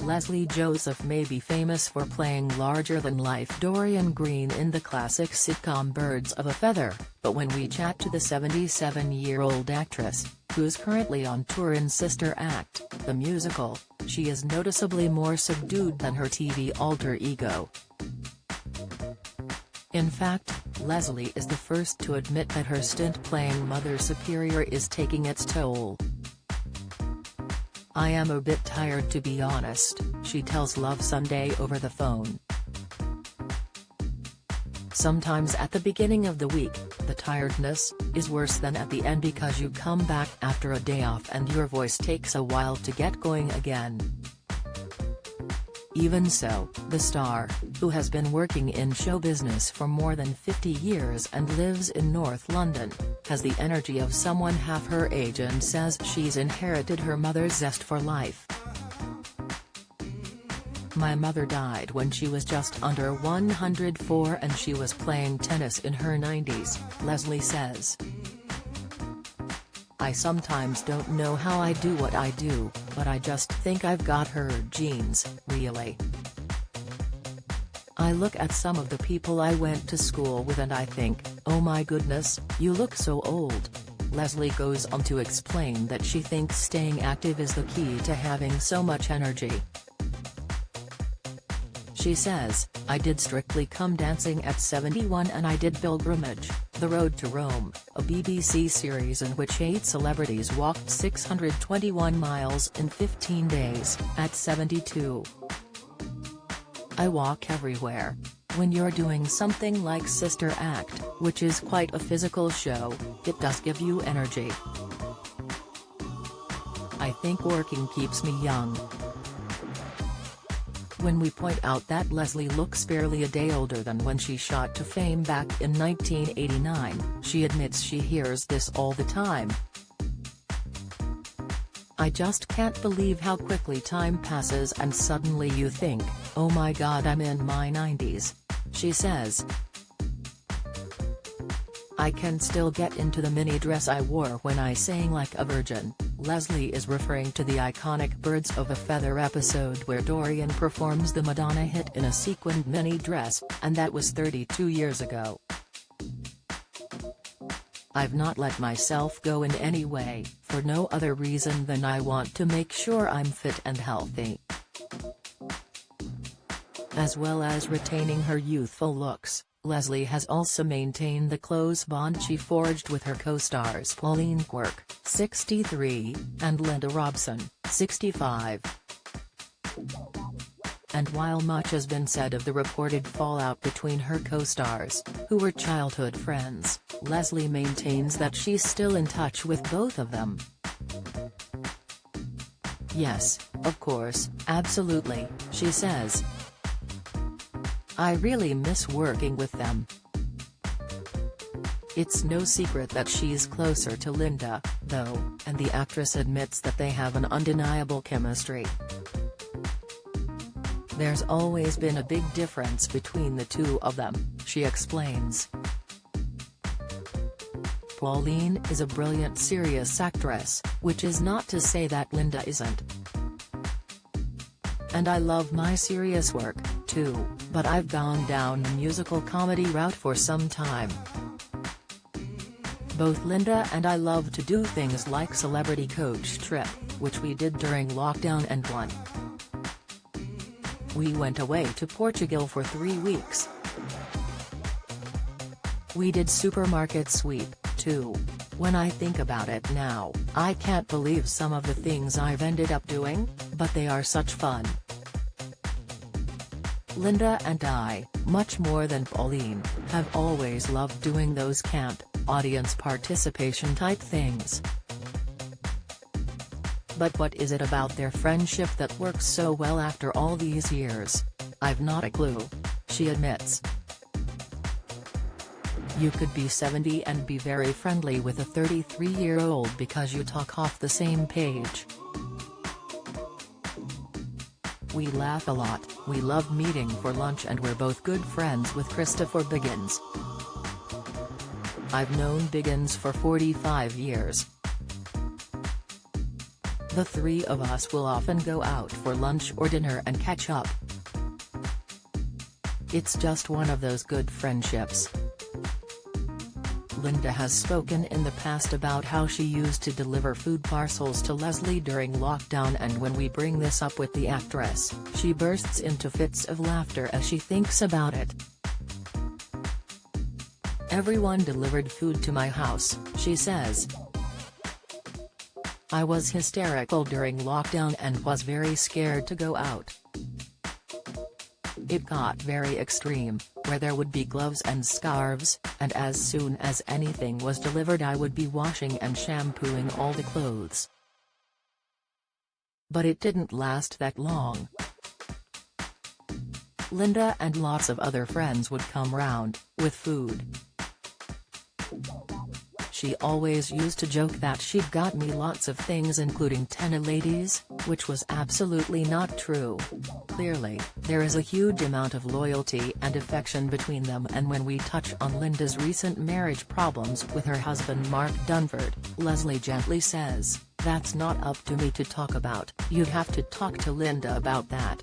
Lesley Joseph may be famous for playing larger-than-life Dorian Green in the classic sitcom Birds of a Feather, but when we chat to the 77-year-old actress, who's currently on tour in Sister Act, the musical, she is noticeably more subdued than her TV alter ego. In fact, Lesley is the first to admit that her stint playing Mother Superior is taking its toll. "I am a bit tired, to be honest," she tells Love Sunday over the phone. "Sometimes at the beginning of the week, the tiredness is worse than at the end because you come back after a day off and your voice takes a while to get going again." Even so, the star, who has been working in show business for more than 50 years and lives in North London, has the energy of someone half her age and says she's inherited her mother's zest for life. "My mother died when she was just under 104 and she was playing tennis in her 90s, Lesley says. "I sometimes don't know how I do what I do, but I just think I've got her genes, really. I look at some of the people I went to school with and I think, oh my goodness, you look so old." Lesley goes on to explain that she thinks staying active is the key to having so much energy. She says, "I did Strictly Come Dancing at 71 and I did Pilgrimage, The Road to Rome, a BBC series in which 8 celebrities walked 621 miles in 15 days, at 72. I walk everywhere. When you're doing something like Sister Act, which is quite a physical show, it does give you energy. I think working keeps me young." When we point out that Lesley looks barely a day older than when she shot to fame back in 1989, she admits she hears this all the time. "I just can't believe how quickly time passes and suddenly you think, oh my god, I'm in my 90s, she says. "I can still get into the mini dress I wore when I sang like a virgin." Lesley is referring to the iconic Birds of a Feather episode where Dorian performs the Madonna hit in a sequined mini dress, and that was 32 years ago. "I've not let myself go in any way, for no other reason than I want to make sure I'm fit and healthy." As well as retaining her youthful looks, Lesley has also maintained the close bond she forged with her co-stars Pauline Quirk, 63, and Linda Robson, 65. And while much has been said of the reported fallout between her co-stars, who were childhood friends, Lesley maintains that she's still in touch with both of them. "Yes, of course, absolutely," she says. "I really miss working with them." It's no secret that she's closer to Linda, though, and the actress admits that they have an undeniable chemistry. "There's always been a big difference between the two of them," she explains. Pauline is a brilliant serious actress, which is not to say that Linda isn't. "And I love my serious work, too, but I've gone down the musical comedy route for some time. Both Linda and I love to do things like Celebrity Coach Trip, which we did during lockdown and won. We went away to Portugal for 3 weeks. We did Supermarket Sweep, too. When I think about it now, I can't believe some of the things I've ended up doing, but they are such fun." Linda and I, much more than Pauline, have always loved doing those camp, audience participation type things. But what is it about their friendship that works so well after all these years? I've not a clue, she admits. You could be 70 and be very friendly with a 33-year-old because you talk off the same page. We laugh a lot, we love meeting for lunch and we're both good friends with Christopher Biggins. I've known Biggins for 45 years. The three of us will often go out for lunch or dinner and catch up. It's just one of those good friendships. Linda has spoken in the past about how she used to deliver food parcels to Lesley during lockdown, and when we bring this up with the actress, she bursts into fits of laughter as she thinks about it. "Everyone delivered food to my house," she says. "I was hysterical during lockdown and was very scared to go out. It got very extreme, where there would be gloves and scarves, and as soon as anything was delivered I would be washing and shampooing all the clothes. But it didn't last that long. Linda and lots of other friends would come round, with food. She always used to joke that she'd got me lots of things including 10 ladies, which was absolutely not true. Clearly, there is a huge amount of loyalty and affection between them, and when we touch on Linda's recent marriage problems with her husband Mark Dunford, Lesley gently says, "That's not up to me to talk about, you'd have to talk to Linda about that."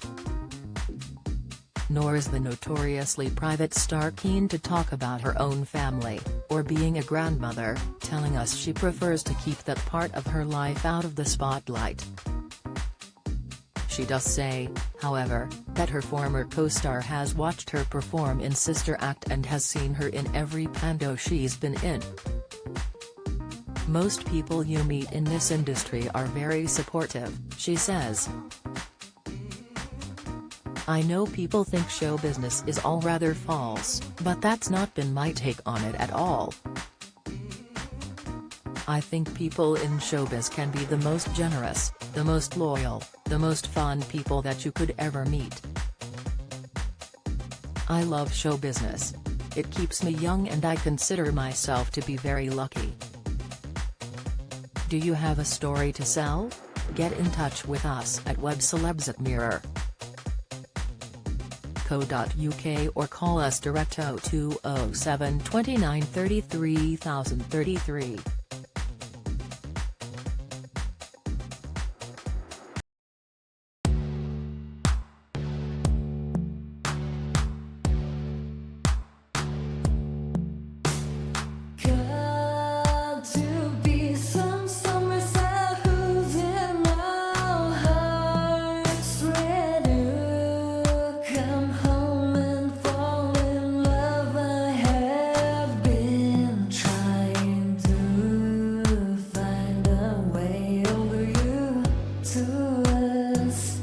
Nor is the notoriously private star keen to talk about her own family, or being a grandmother, telling us she prefers to keep that part of her life out of the spotlight. She does say, however, that her former co-star has watched her perform in Sister Act and has seen her in every panto she's been in. "Most people you meet in this industry are very supportive," she says. "I know people think show business is all rather false, but that's not been my take on it at all. I think people in showbiz can be the most generous, the most loyal, the most fun people that you could ever meet. I love show business. It keeps me young and I consider myself to be very lucky. Do you have a story to sell? Get in touch with us at webcelebs@mirror.co.uk or call us direct 0207 29 33 033. To us.